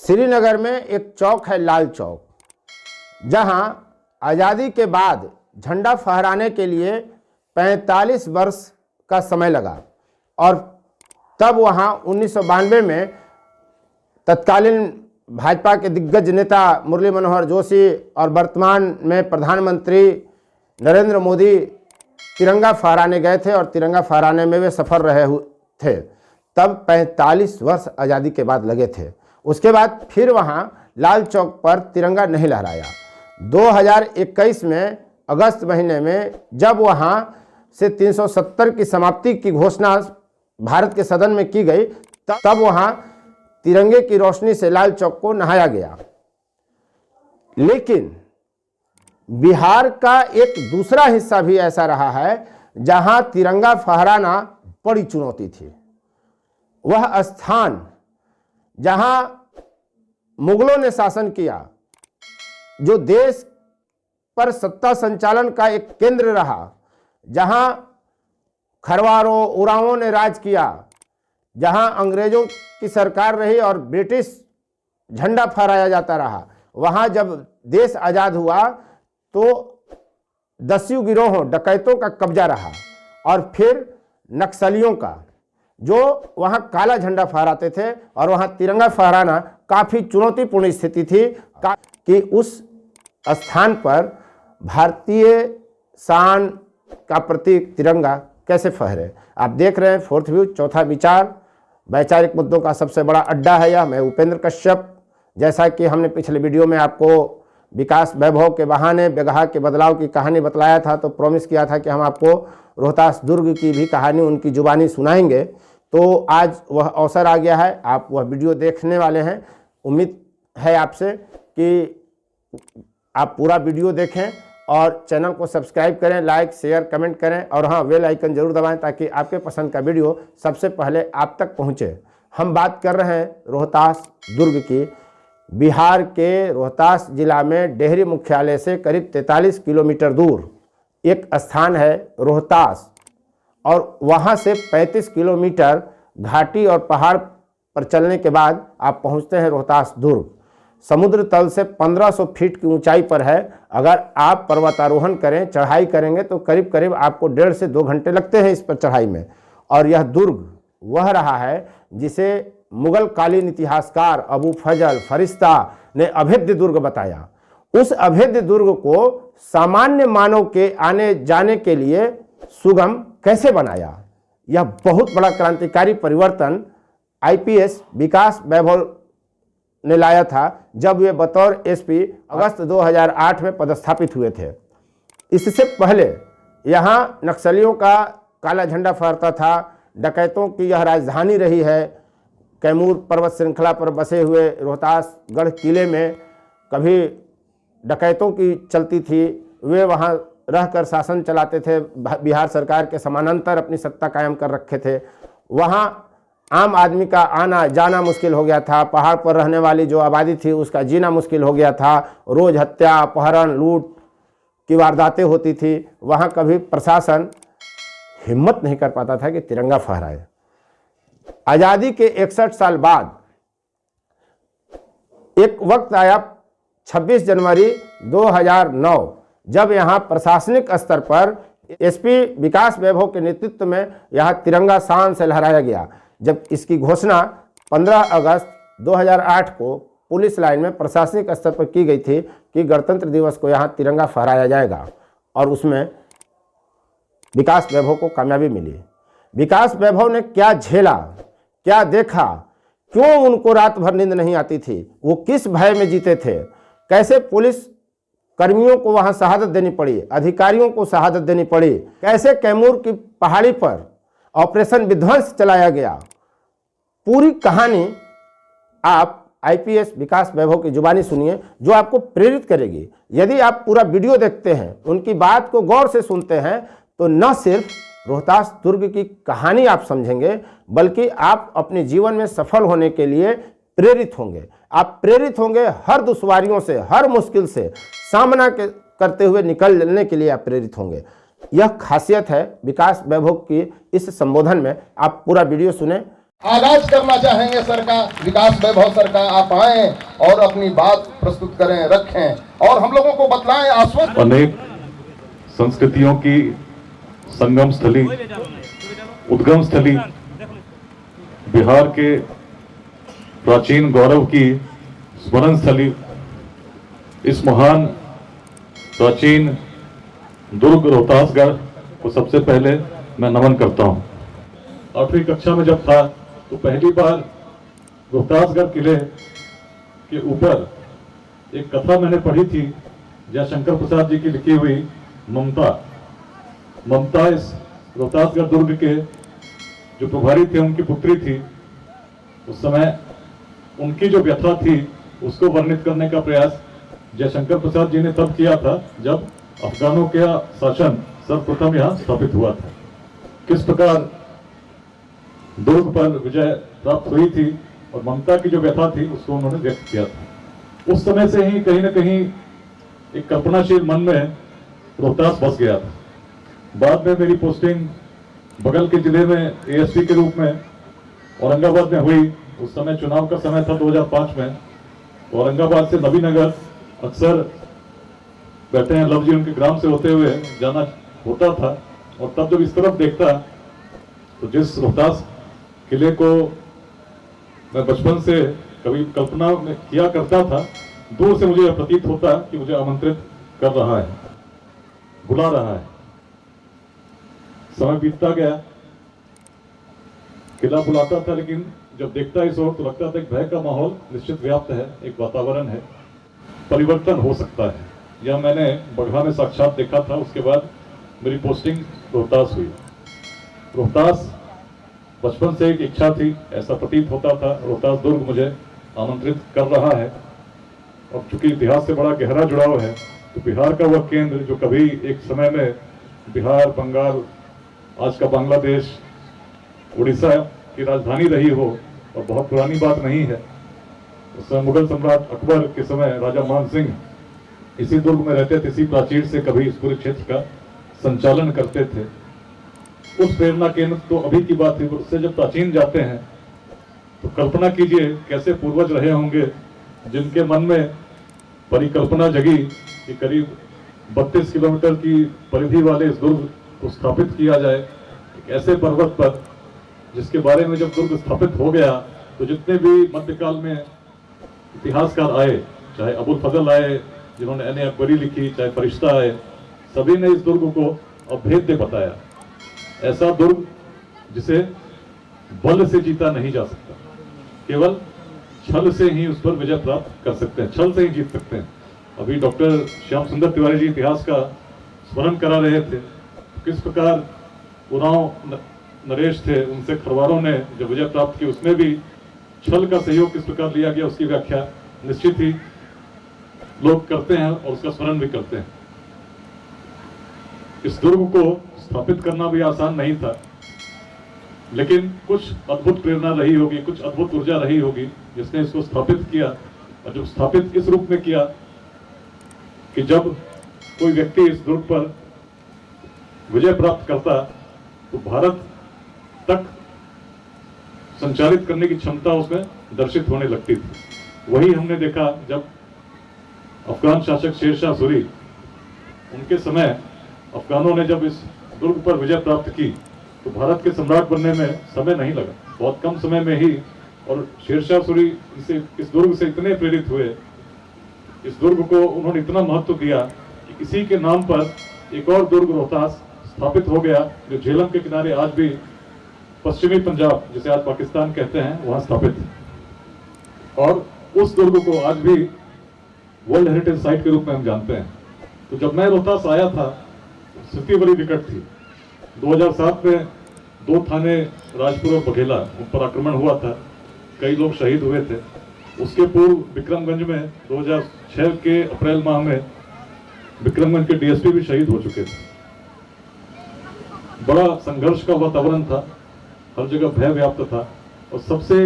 श्रीनगर में एक चौक है लाल चौक, जहां आज़ादी के बाद झंडा फहराने के लिए 45 वर्ष का समय लगा और तब वहां 1992 में तत्कालीन भाजपा के दिग्गज नेता मुरली मनोहर जोशी और वर्तमान में प्रधानमंत्री नरेंद्र मोदी तिरंगा फहराने गए थे और तिरंगा फहराने में वे सफल रहे थे। तब 45 वर्ष आज़ादी के बाद लगे थे। उसके बाद फिर वहाँ लाल चौक पर तिरंगा नहीं लहराया। 2021 में अगस्त महीने में जब वहाँ से 370 की समाप्ति की घोषणा भारत के सदन में की गई, तब वहाँ तिरंगे की रोशनी से लाल चौक को नहाया गया। लेकिन बिहार का एक दूसरा हिस्सा भी ऐसा रहा है जहां तिरंगा फहराना बड़ी चुनौती थी। वह स्थान जहां मुगलों ने शासन किया, जो देश पर सत्ता संचालन का एक केंद्र रहा, जहां खरवारों उरावों ने राज किया, जहां अंग्रेजों की सरकार रही और ब्रिटिश झंडा फहराया जाता रहा, वहां जब देश आज़ाद हुआ तो दस्यु गिरोहों डकैतों का कब्जा रहा और फिर नक्सलियों का, जो वहां काला झंडा फहराते थे और वहां तिरंगा फहराना काफ़ी चुनौतीपूर्ण स्थिति थी कि उस स्थान पर भारतीय शान का प्रतीक तिरंगा कैसे फहरे। आप देख रहे हैं फोर्थ व्यू, चौथा विचार, वैचारिक मुद्दों का सबसे बड़ा अड्डा है यह। मैं उपेंद्र कश्यप। जैसा कि हमने पिछले वीडियो में आपको विकास वैभव के बहाने बेगहा के बदलाव की कहानी बतलाया था, तो प्रॉमिस किया था कि हम आपको रोहतास दुर्ग की भी कहानी उनकी जुबानी सुनाएंगे। तो आज वह अवसर आ गया है, आप वह वीडियो देखने वाले हैं। उम्मीद है आपसे कि आप पूरा वीडियो देखें और चैनल को सब्सक्राइब करें, लाइक शेयर कमेंट करें और हाँ बेल आइकन जरूर दबाएं ताकि आपके पसंद का वीडियो सबसे पहले आप तक पहुंचे। हम बात कर रहे हैं रोहतास दुर्ग की। बिहार के रोहतास जिला में डेहरी मुख्यालय से करीब 43 किलोमीटर दूर एक स्थान है रोहतास, और वहाँ से 35 किलोमीटर घाटी और पहाड़ पर चलने के बाद आप पहुँचते हैं रोहतास दुर्ग। समुद्र तल से 1500 फीट की ऊंचाई पर है। अगर आप पर्वतारोहण करें, चढ़ाई करेंगे तो करीब करीब आपको 1.5 से 2 घंटे लगते हैं इस पर चढ़ाई में। और यह दुर्ग वह रहा है जिसे मुगल कालीन इतिहासकार अबू फजल फरिश्ता ने अभेद्य दुर्ग बताया। उस अभेद्य दुर्ग को सामान्य मानव के आने जाने के लिए सुगम कैसे बनाया, यह बहुत बड़ा क्रांतिकारी परिवर्तन आईपीएस विकास वैभव ने लाया था जब वे बतौर एसपी अगस्त 2008 में पदस्थापित हुए थे। इससे पहले यहाँ नक्सलियों का काला झंडा फहरता था, डकैतों की यह राजधानी रही है। कैमूर पर्वत श्रृंखला पर बसे हुए रोहतास गढ़ किले में कभी डकैतों की चलती थी, वे वहाँ रहकर शासन चलाते थे, बिहार सरकार के समानांतर अपनी सत्ता कायम कर रखे थे। वहाँ आम आदमी का आना जाना मुश्किल हो गया था। पहाड़ पर रहने वाली जो आबादी थी उसका जीना मुश्किल हो गया था। रोज़ हत्या अपहरण लूट की वारदातें होती थी। वहाँ कभी प्रशासन हिम्मत नहीं कर पाता था कि तिरंगा फहराए। आज़ादी के 61 साल बाद एक वक्त आया 26 जनवरी 2009, जब यहाँ प्रशासनिक स्तर पर एसपी विकास वैभव के नेतृत्व में यहाँ तिरंगा शान से लहराया गया। जब इसकी घोषणा 15 अगस्त 2008 को पुलिस लाइन में प्रशासनिक स्तर पर की गई थी कि गणतंत्र दिवस को यहाँ तिरंगा फहराया जाएगा, और उसमें विकास वैभव को कामयाबी मिली। विकास वैभव ने क्या झेला, क्या देखा, क्यों उनको रात भर नींद नहीं आती थी, वो किस भय में जीते थे, कैसे पुलिस कर्मियों को वहां शहादत देनी पड़ी, अधिकारियों को शहादत देनी पड़ी, कैसे कैमूर की पहाड़ी पर ऑपरेशन विध्वंस चलाया गया, पूरी कहानी आप आईपीएस विकास वैभव की जुबानी सुनिए, जो आपको प्रेरित करेगी। यदि आप पूरा वीडियो देखते हैं, उनकी बात को गौर से सुनते हैं, तो न सिर्फ रोहतास दुर्ग की कहानी आप समझेंगे, बल्कि आप अपने जीवन में सफल होने के लिए प्रेरित होंगे। आप प्रेरित होंगे हर दुश्वारियों से, हर मुश्किल से सामना करते हुए निकलने के लिए आप प्रेरित होंगे। यह खासियत है विकास वैभव की इस संबोधन में। आप पूरा वीडियो सुने। आगाज करना चाहेंगे सर का, विकास वैभव सर का। आप आए और अपनी बात प्रस्तुत करें, रखें और हम लोगों को बतलाएं, आश्वस्त। अनेक संस्कृतियों की संगम स्थली, उद्गम स्थली, बिहार के प्राचीन गौरव की स्मरण स्थली, इस महान प्राचीन दुर्ग रोहतासगढ़ को सबसे पहले मैं नमन करता हूं। 8वीं कक्षा में जब था तो पहली बार रोहतासगढ़ किले के ऊपर एक कथा मैंने पढ़ी थी, जहाँ शंकर प्रसाद जी की लिखी हुई ममता इस रोहतासगढ़ दुर्ग के जो प्रभारी थे उनकी पुत्री थी। उस समय उनकी जो व्यथा थी उसको वर्णित करने का प्रयास जयशंकर प्रसाद जी ने तब किया था जब अफगानों का शासन सर्वप्रथम यहाँ स्थापित हुआ था। किस प्रकार दुर्ग पर विजय प्राप्त हुई थी और ममता की जो व्यथा थी उसको उन्होंने व्यक्त किया था। उस समय से ही कहीं ना कहीं एक कल्पनाशील मन में रोहतास बस गया था। बाद में मेरी पोस्टिंग बगल के जिले में एएसपी के रूप में औरंगाबाद में हुई। उस समय चुनाव का समय था 2005 में। औरंगाबाद से नबीनगर अक्सर बैठे हैं लव जी उनके ग्राम से होते हुए जाना होता था, और तब जब इस तरफ देखता तो जिस रोहतास किले को मैं बचपन से कभी कल्पना में किया करता था, दूर से मुझे यह प्रतीत होता कि मुझे आमंत्रित कर रहा है, बुला रहा है। समय बीतता गया, किला बुलाता था, लेकिन जब देखता इस ओर तो लगता था एक भय का माहौल निश्चित व्याप्त है, एक वातावरण है, परिवर्तन हो सकता है। यह मैंने बगहा में साक्षात देखा था। उसके बाद मेरी पोस्टिंग रोहतास हुई। रोहतास बचपन से एक इच्छा थी, ऐसा प्रतीत होता था रोहतास दुर्ग मुझे आमंत्रित कर रहा है। और चूंकि इतिहास से बड़ा गहरा जुड़ाव है तो बिहार का वह केंद्र जो कभी एक समय में बिहार, बंगाल, आज का बांग्लादेश, उड़ीसा की राजधानी रही हो, और बहुत पुरानी बात नहीं है। उस समय मुगल सम्राट अकबर के समय राजा मान सिंह इसी दुर्ग में रहते थे, इसी प्राचीर से कभी इस पूरे क्षेत्र का संचालन करते थे। उस प्रेरणा केंद्र तो अभी की बात है, उससे जब प्राचीन जाते हैं तो कल्पना कीजिए कैसे पूर्वज रहे होंगे जिनके मन में परिकल्पना जगी कि करीब 32 किलोमीटर की परिधि वाले इस दुर्ग को स्थापित किया जाए एक ऐसे पर्वत पर, जिसके बारे में जब दुर्ग स्थापित हो गया तो जितने भी मध्यकाल में इतिहासकार आए, चाहे अबुल फजल आए जिन्होंने एन अकबरी लिखी, चाहे फरिश्ता आए, सभी ने इस दुर्ग को अभेद्य बताया। ऐसा दुर्ग जिसे बल से जीता नहीं जा सकता, केवल छल से ही उस पर विजय प्राप्त कर सकते हैं, छल से ही जीत सकते हैं। अभी डॉक्टर श्याम सुंदर तिवारी जी इतिहास का स्मरण करा रहे थे, किस प्रकार उरांव नरेश थे, उनसे खरवारों ने जब विजय प्राप्त की उसमें भी छल का सहयोग किस प्रकार लिया गया, उसकी व्याख्या निश्चित ही लोग करते हैं और उसका स्मरण भी करते हैं। इस दुर्ग को स्थापित करना भी आसान नहीं था, लेकिन कुछ अद्भुत प्रेरणा रही होगी, कुछ अद्भुत ऊर्जा रही होगी जिसने इसको स्थापित किया। और जब स्थापित इस रूप में किया कि जब कोई व्यक्ति इस दुर्ग पर विजय प्राप्त करता तो भारत तक संचालित करने की क्षमता उसमें दर्शित होने लगती थी। वही हमने देखा जब अफगान शासक शेरशाह सूरी, उनके समय अफगानों ने जब इस दुर्ग पर विजय प्राप्त की तो भारत के सम्राट बनने में समय नहीं लगा, बहुत कम समय में ही। और शेरशाह सूरी इस दुर्ग से इतने प्रेरित हुए, इस दुर्ग को उन्होंने इतना महत्व दिया कि इसी के नाम पर एक और दुर्ग रोहतास स्थापित हो गया, जो झेलम के किनारे आज भी पश्चिमी पंजाब, जिसे आज पाकिस्तान कहते हैं, वहां स्थापित है। और उस दुर्ग को आज भी वर्ल्ड हेरिटेज साइट के रूप में हम जानते हैं। तो जब मैं रोहतास आया था स्थिति बड़ी विकट थी। 2007 में 2 थाने राजपुर और बघेला उन पर आक्रमण हुआ था, कई लोग शहीद हुए थे। उसके पूर्व विक्रमगंज में 2006 के अप्रैल माह में विक्रमगंज के डीएसपी भी शहीद हो चुके थे। बड़ा संघर्ष का वातावरण था, हर जगह भय व्याप्त था। और सबसे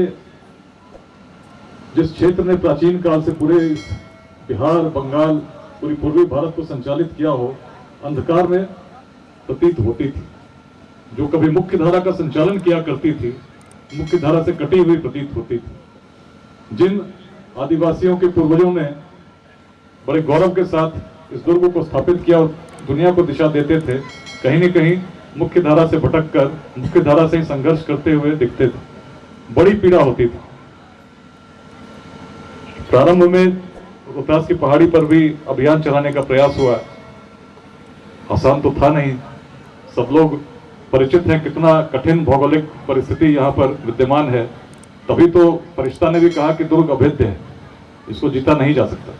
जिस क्षेत्र ने प्राचीन काल से पूरे बिहार, बंगाल, पूरी पूर्वी भारत को संचालित किया हो, अंधकार में प्रतीत होती थी। जो कभी मुख्य धारा का संचालन किया करती थी मुख्य धारा से कटी हुई प्रतीत होती थी। जिन आदिवासियों के पूर्वजों ने बड़े गौरव के साथ इस दुर्ग को स्थापित किया और दुनिया को दिशा देते थे, कहीं न कहीं मुख्य धारा से भटक कर मुख्य धारा से ही संघर्ष करते हुए दिखते थे। बड़ी पीड़ा होती थी। प्रारंभ में रोहतास की पहाड़ी पर भी अभियान चलाने का प्रयास हुआ। आसान तो था नहीं। सब लोग परिचित हैं कितना कठिन भौगोलिक परिस्थिति यहाँ पर विद्यमान है। तभी तो फरिश्ता ने भी कहा कि दुर्ग अभेद्य है, इसको जीता नहीं जा सकता।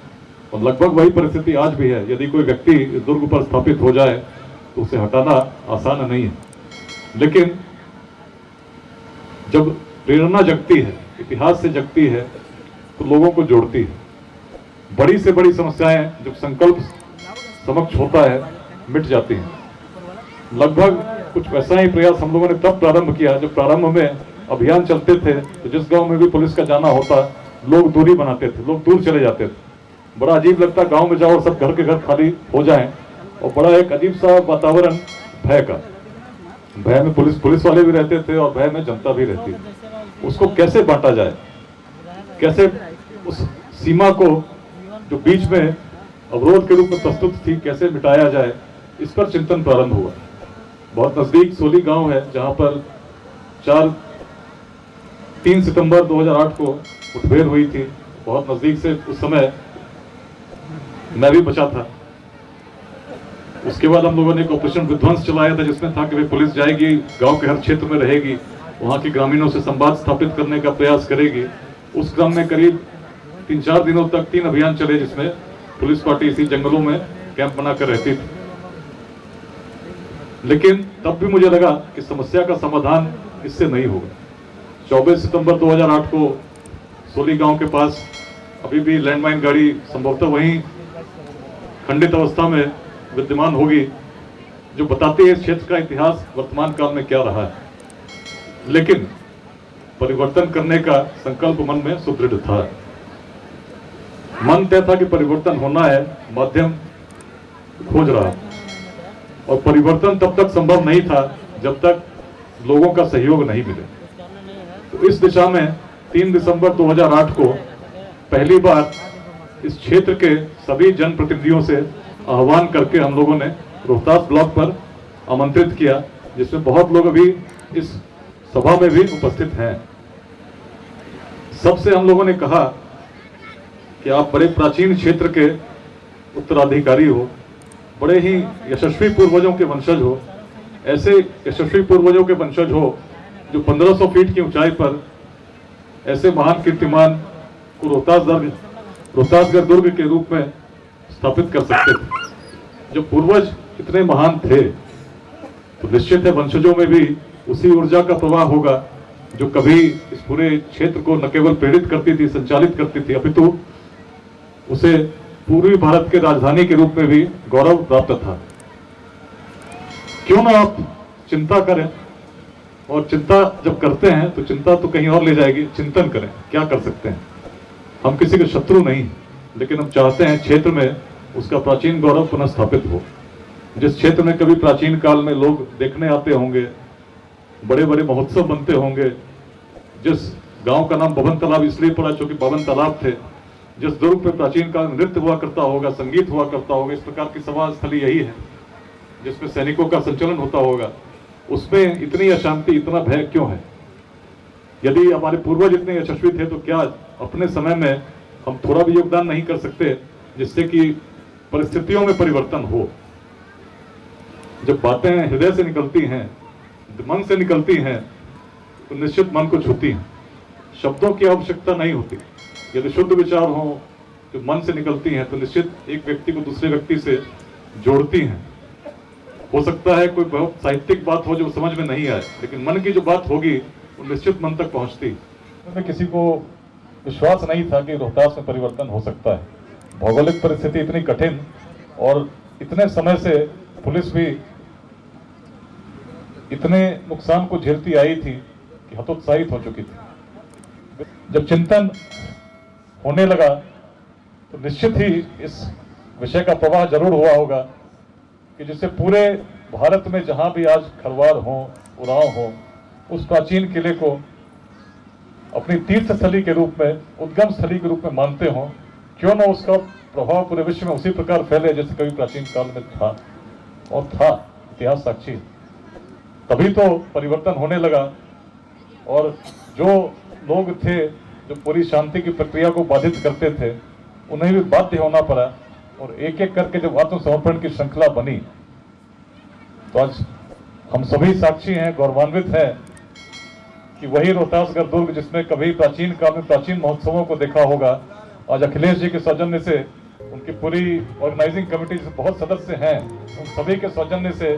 और लगभग वही परिस्थिति आज भी है। यदि कोई व्यक्ति इस दुर्ग पर स्थापित हो जाए तो उसे हटाना आसान नहीं है। लेकिन जब प्रेरणा जगती है, इतिहास से जगती है, तो लोगों को जोड़ती है। बड़ी से बड़ी समस्याएं जब संकल्प समक्ष होता है मिट जाती हैं। लगभग कुछ वैसा ही प्रयास हम लोगों ने तब प्रारंभ किया जब प्रारंभ में अभियान चलते थे तो जिस गांव में भी पुलिस का जाना होता लोग दूरी बनाते थे, लोग दूर चले जाते थे। बड़ा अजीब लगता गांव में जाओ और सब घर के घर खाली हो जाएं और बड़ा एक अजीब सा वातावरण भय का। भय में पुलिस वाले भी रहते थे और भय में जनता भी रहती थी। उसको कैसे बांटा जाए, कैसे उस सीमा को जो बीच में अवरोध के रूप में प्रस्तुत थी कैसे मिटाया जाए, इस पर चिंतन प्रारंभ हुआ। बहुत नजदीक सोली गांव है जहां पर 3 सितंबर 2008 को मुठभेड़ हुई थी। बहुत नजदीक से उस समय मैं भी बचा था। उसके बाद हम लोगों ने एक ऑपरेशन विध्वंस चलाया था जिसमें था कि भाई पुलिस जाएगी, गांव के हर क्षेत्र में रहेगी, वहां के ग्रामीणों से संवाद स्थापित करने का प्रयास करेगी। उस क्रम में करीब 3-4 दिनों तक 3 अभियान चले जिसमें पुलिस पार्टी इसी जंगलों में कैंप बनाकर रहती थी। लेकिन तब भी मुझे लगा कि समस्या का समाधान इससे नहीं होगा। 24 सितंबर 2008 को सोली गांव के पास अभी भी लैंडमाइन गाड़ी संभवतः वहीं खंडित अवस्था में विद्यमान होगी, जो बताती है इस क्षेत्र का इतिहास वर्तमान काल में क्या रहा है। लेकिन परिवर्तन करने का संकल्प मन में सुदृढ़ था। मन तय था कि परिवर्तन होना है, माध्यम खोज रहा। और परिवर्तन तब तक संभव नहीं था जब तक लोगों का सहयोग नहीं मिले। तो इस दिशा में 3 दिसंबर 2008 को पहली बार इस क्षेत्र के सभी जनप्रतिनिधियों से आह्वान करके हम लोगों ने रोहतास ब्लॉक पर आमंत्रित किया, जिसमें बहुत लोग अभी इस सभा में भी उपस्थित हैं। सबसे हम लोगों ने कहा कि आप बड़े प्राचीन क्षेत्र के उत्तराधिकारी हो, बड़े ही यशस्वी पूर्वजों के वंशज हो, ऐसे यशस्वी पूर्वजों के वंशज हो जो 1500 फीट की ऊंचाई पर ऐसे महान कीर्तिमान को रोहतासगढ़ दुर्ग के रूप में स्थापित कर सकते थे। जब पूर्वज इतने महान थे तो निश्चित है वंशजों में भी उसी ऊर्जा का प्रवाह होगा जो कभी इस पूरे क्षेत्र को न केवल प्रेरित करती थी, संचालित करती थी, अपितु उसे पूर्वी भारत के राजधानी के रूप में भी गौरव प्राप्त था। क्यों ना आप चिंता करें, और चिंता जब करते हैं तो चिंता तो कहीं और ले जाएगी। चिंतन करें क्या कर सकते हैं। हम किसी के शत्रु नहीं, लेकिन हम चाहते हैं क्षेत्र में उसका प्राचीन गौरव पुनः स्थापित हो। जिस क्षेत्र में कभी प्राचीन काल में लोग देखने आते होंगे, बड़े बड़े महोत्सव बनते होंगे, जिस गांव का नाम बबन तालाब इसलिए पड़ा क्योंकि बबन तालाब थे, जिस दुर्ग पे प्राचीन काल में नृत्य हुआ करता होगा, संगीत हुआ करता होगा, इस प्रकार की सभा स्थली यही है जिसमें सैनिकों का संचलन होता होगा, उसमें इतनी अशांति, इतना भय क्यों है? यदि हमारे पूर्वज इतने यशस्वी थे तो क्या अपने समय में हम थोड़ा भी योगदान नहीं कर सकते जिससे कि परिस्थितियों में परिवर्तन हो? जब बातें हृदय से निकलती हैं, मन से निकलती हैं, तो निश्चित मन को छूती हैं। शब्दों की आवश्यकता नहीं होती। यदि शुद्ध विचार हो जो मन से निकलती हैं तो निश्चित एक व्यक्ति को दूसरे व्यक्ति से जोड़ती हैं। हो सकता है कोई बहुत साहित्यिक बात हो जो समझ में नहीं आए, लेकिन मन की जो बात होगी वो निश्चित मन तक पहुंचती। में किसी को विश्वास नहीं था कि रोहतास में परिवर्तन हो सकता है। भौगोलिक परिस्थिति इतनी कठिन और इतने समय से पुलिस भी इतने नुकसान को झेलती आई थी कि हतोत्साहित हो चुकी थी। जब चिंतन होने लगा तो निश्चित ही इस विषय का प्रवाह जरूर हुआ होगा कि जिससे पूरे भारत में जहां भी आज खरवार हो, उराव हो, उस प्राचीन किले को अपनी तीर्थ स्थली के रूप में, उद्गम स्थली के रूप में मानते हों, क्यों ना उसका प्रभाव पूरे विश्व में उसी प्रकार फैले जैसे कभी प्राचीन काल में था, और था, इतिहास साक्षी है। तभी तो परिवर्तन होने लगा, और जो लोग थे जो पूरी शांति की प्रक्रिया को बाधित करते थे, उन्हें भी बाध्य होना पड़ा, और एक एक करके जब आत्मसमर्पण की श्रृंखला बनी, तो आज हम सभी साक्षी हैं, गौरवान्वित हैं कि वही रोहतासगढ़ दुर्ग जिसमें कभी प्राचीन काल में प्राचीन महोत्सवों को देखा होगा, आज अखिलेश जी के सौजन्य से, उनकी पूरी ऑर्गेनाइजिंग कमेटी से बहुत सदस्य हैं, उन सभी के सौजन्य से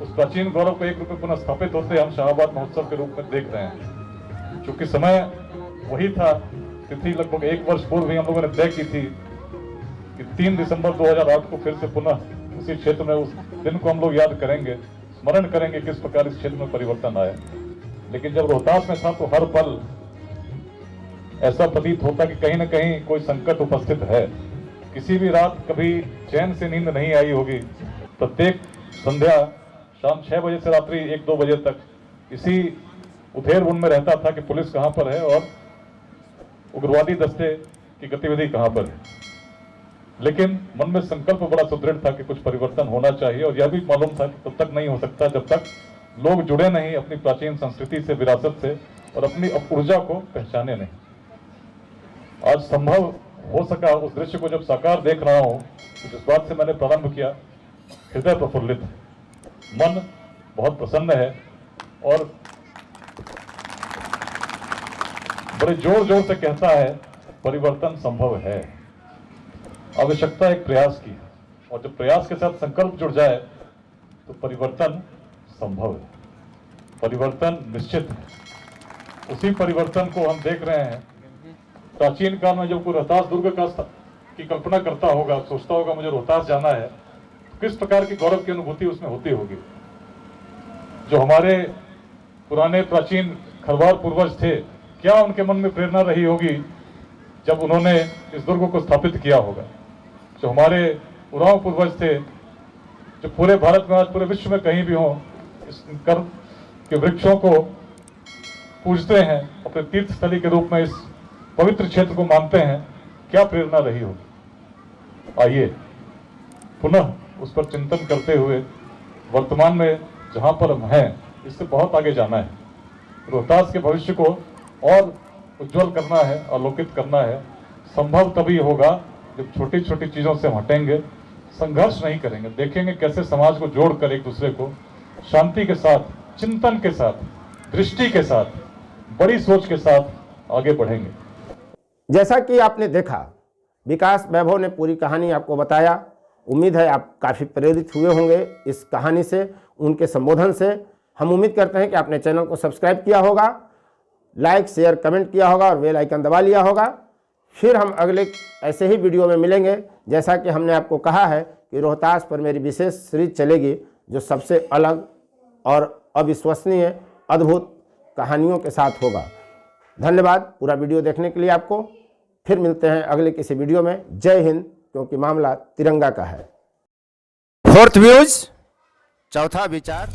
उस प्राचीन गौरव को एक रूप में पुनः स्थापित होते हम शाहबाद महोत्सव के रूप में देख रहे हैं। चूंकि समय वही था, तिथि लगभग 1 वर्ष पूर्व ही हम लोगों ने तय की थी कि 3 दिसंबर 2008 को फिर से पुनः उसी क्षेत्र में उस दिन को हम लोग याद करेंगे, स्मरण करेंगे किस प्रकार इस क्षेत्र में परिवर्तन आया। लेकिन जब रोहतास में था तो हर पल ऐसा प्रतीत होता कि कहीं ना कहीं कोई संकट उपस्थित है। किसी भी रात कभी चैन से नींद नहीं आई होगी। प्रत्येक संध्या शाम 6 बजे से रात्रि 1-2 बजे तक इसी उधेड़-बुन में रहता था कि पुलिस कहां पर है और उग्रवादी दस्ते की गतिविधि कहां पर है। लेकिन मन में संकल्प बड़ा सुदृढ़ था कि कुछ परिवर्तन होना चाहिए, और यह भी मालूम था कि तब तक नहीं हो सकता जब तक लोग जुड़े नहीं अपनी प्राचीन संस्कृति से, विरासत से, और अपनी ऊर्जा को पहचाने नहीं। आज संभव हो सका, उस दृश्य को जब साकार देख रहा हूं तो जिस बात से मैंने प्रारंभ किया, हृदय प्रफुल्लित है, मन बहुत प्रसन्न है, और बड़े जोर जोर से कहता है परिवर्तन संभव है। आवश्यकता एक प्रयास की है, और जब प्रयास के साथ संकल्प जुड़ जाए तो परिवर्तन संभव है, परिवर्तन निश्चित है। उसी परिवर्तन को हम देख रहे हैं। प्राचीन काल में जब कोई रोहतास दुर्ग की कल्पना करता होगा, सोचता होगा मुझे रोहतास जाना है, तो किस प्रकार की गौरव की अनुभूति उसमें होती होगी। जो हमारे पुराने प्राचीन खरवार पूर्वज थे, क्या उनके मन में प्रेरणा रही होगी जब उन्होंने इस दुर्ग को स्थापित किया होगा। जो हमारे उरांव पूर्वज थे, जो पूरे भारत में, आज पूरे विश्व में कहीं भी हो, इस कर्म के वृक्षों को पूजते हैं, अपने तीर्थ स्थली के रूप में इस पवित्र क्षेत्र को मानते हैं, क्या प्रेरणा रही होगी। आइए पुनः उस पर चिंतन करते हुए वर्तमान में जहां पर हम हैं, इससे बहुत आगे जाना है। रोहतास के भविष्य को और उज्जवल करना है, आलोकित करना है। संभव तभी होगा जब छोटी छोटी चीजों से हम हटेंगे, संघर्ष नहीं करेंगे, देखेंगे कैसे समाज को जोड़कर एक दूसरे को शांति के साथ, चिंतन के साथ, दृष्टि के साथ, बड़ी सोच के साथ आगे बढ़ेंगे। जैसा कि आपने देखा, विकास वैभव ने पूरी कहानी आपको बताया। उम्मीद है आप काफ़ी प्रेरित हुए होंगे इस कहानी से, उनके संबोधन से। हम उम्मीद करते हैं कि आपने चैनल को सब्सक्राइब किया होगा, लाइक शेयर कमेंट किया होगा और बेल आइकन दबा लिया होगा। फिर हम अगले ऐसे ही वीडियो में मिलेंगे। जैसा कि हमने आपको कहा है कि रोहतास पर मेरी विशेष सीरीज चलेगी, जो सबसे अलग और अविश्वसनीय अद्भुत कहानियों के साथ होगा। धन्यवाद पूरा वीडियो देखने के लिए आपको। फिर मिलते हैं अगले किसी वीडियो में। जय हिंद, क्योंकि मामला तिरंगा का है। फोर्थ व्यूज, चौथा विचार।